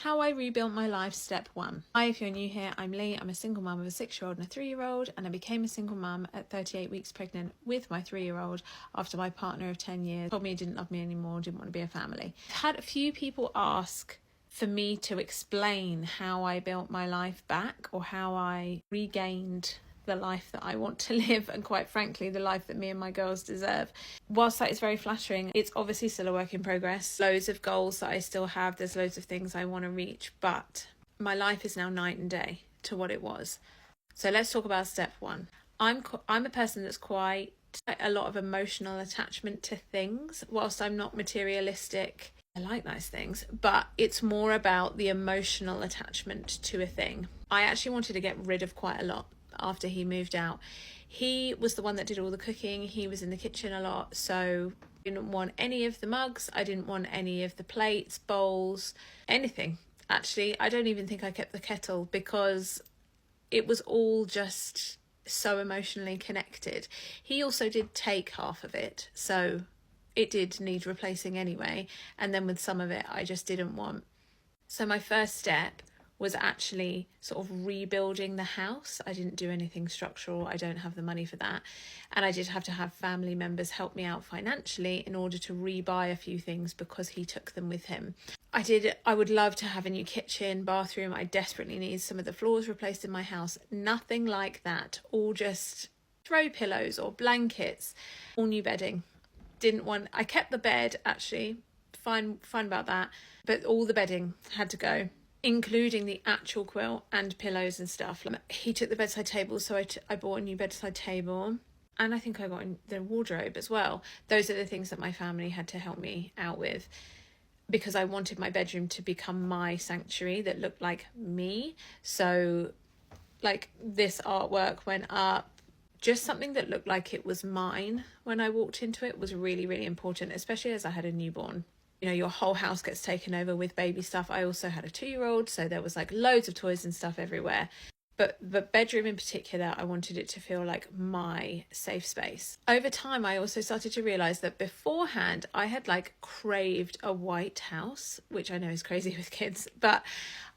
How I rebuilt my life, step 1. Hi, if you're new here, I'm Lee. I'm a single mum of a 6-year-old and a 3-year-old, and I became a single mum at 38 weeks pregnant with my 3-year-old after my partner of 10 years told me he didn't love me anymore, didn't want to be a family. I've had a few people ask for me to explain how I built my life back, or how I regained the life that I want to live, and quite frankly the life that me and my girls deserve. Whilst that is very flattering, it's obviously still a work in progress. Loads of goals that I still have, there's loads of things I want to reach, but my life is now night and day to what it was. So let's talk about step 1. I'm a person that's quite a lot of emotional attachment to things. Whilst I'm not materialistic, I like nice things, but it's more about the emotional attachment to a thing. I actually wanted to get rid of quite a lot after he moved out. He was the one that did all the cooking. He was in the kitchen a lot, so I didn't want any of the mugs. I didn't want any of the plates, bowls, anything. Actually, I don't even think I kept the kettle, because it was all just so emotionally connected. He also did take half of it, so it did need replacing anyway, and then with some of it I just didn't want. So my first step was actually sort of rebuilding the house. I didn't do anything structural. I don't have the money for that. And I did have to have family members help me out financially in order to rebuy a few things, because he took them with him. I would love to have a new kitchen, bathroom. I desperately need some of the floors replaced in my house. Nothing like that. All just throw pillows or blankets, all new bedding. I kept the bed, actually, fine about that, but all the bedding had to go, including the actual quilt and pillows and stuff. He took the bedside table, so I bought a new bedside table, and I think I got the wardrobe as well. Those are the things that my family had to help me out with, because I wanted my bedroom to become my sanctuary that looked like me. So like this artwork went up, just something that looked like it was mine when I walked into it was really, really important, especially as I had a newborn. You know, your whole house gets taken over with baby stuff. I also had a 2-year-old, so there was like loads of toys and stuff everywhere. But the bedroom in particular, I wanted it to feel like my safe space. Over time, I also started to realise that beforehand, I had like craved a white house, which I know is crazy with kids, but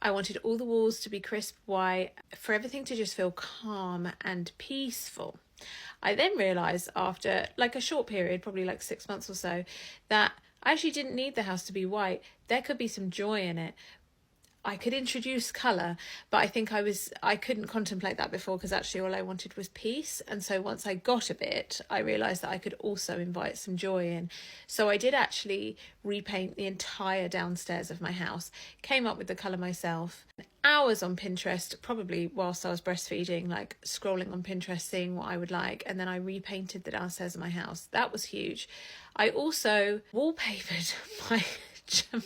I wanted all the walls to be crisp white, for everything to just feel calm and peaceful. I then realised after like a short period, probably like 6 months or so, that I actually didn't need the house to be white. There could be some joy in it. I could introduce colour, but I think I couldn't contemplate that before, because actually all I wanted was peace. And so once I got a bit, I realised that I could also invite some joy in. So I did actually repaint the entire downstairs of my house, came up with the colour myself. Hours on Pinterest, probably whilst I was breastfeeding, like scrolling on Pinterest, seeing what I would like, and then I repainted the downstairs of my house. That was huge. I also wallpapered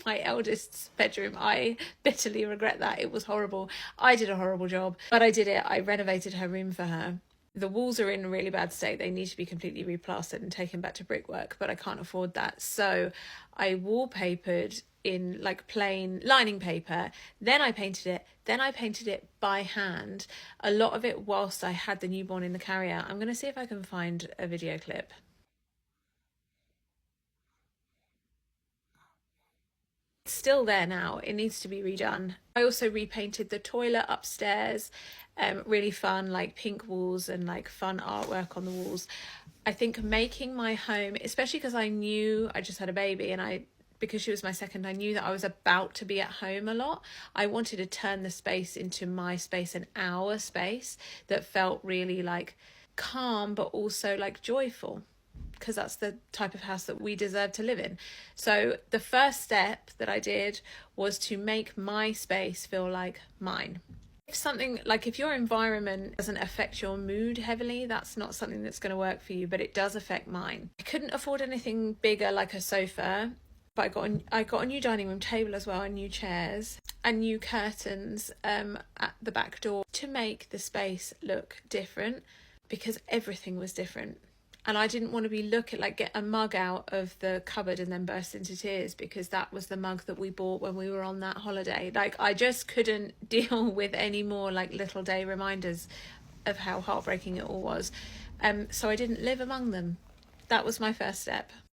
my eldest's bedroom. I bitterly regret that. It was horrible. I did a horrible job, but I did it. I renovated her room for her. The walls are in a really bad state. They need to be completely replastered and taken back to brickwork, but I can't afford that. So I wallpapered in like plain lining paper. Then I painted it by hand. A lot of it whilst I had the newborn in the carrier. I'm going to see if I can find a video clip. It's still there now. It needs to be redone. I also repainted the toilet upstairs. Really fun, like pink walls and like fun artwork on the walls. I think making my home, especially because I knew I just had a baby, and because she was my second, I knew that I was about to be at home a lot. I wanted to turn the space into my space and our space that felt really like calm, but also like joyful, because that's the type of house that we deserve to live in. So the first step that I did was to make my space feel like mine. If your environment doesn't affect your mood heavily, that's not something that's going to work for you, but it does affect mine. I couldn't afford anything bigger like a sofa, but I got a new dining room table as well, and new chairs and new curtains at the back door to make the space look different, because everything was different. And I didn't want to be get a mug out of the cupboard and then burst into tears, because that was the mug that we bought when we were on that holiday. Like, I just couldn't deal with any more like little day reminders of how heartbreaking it all was. So I didn't live among them. That was my first step.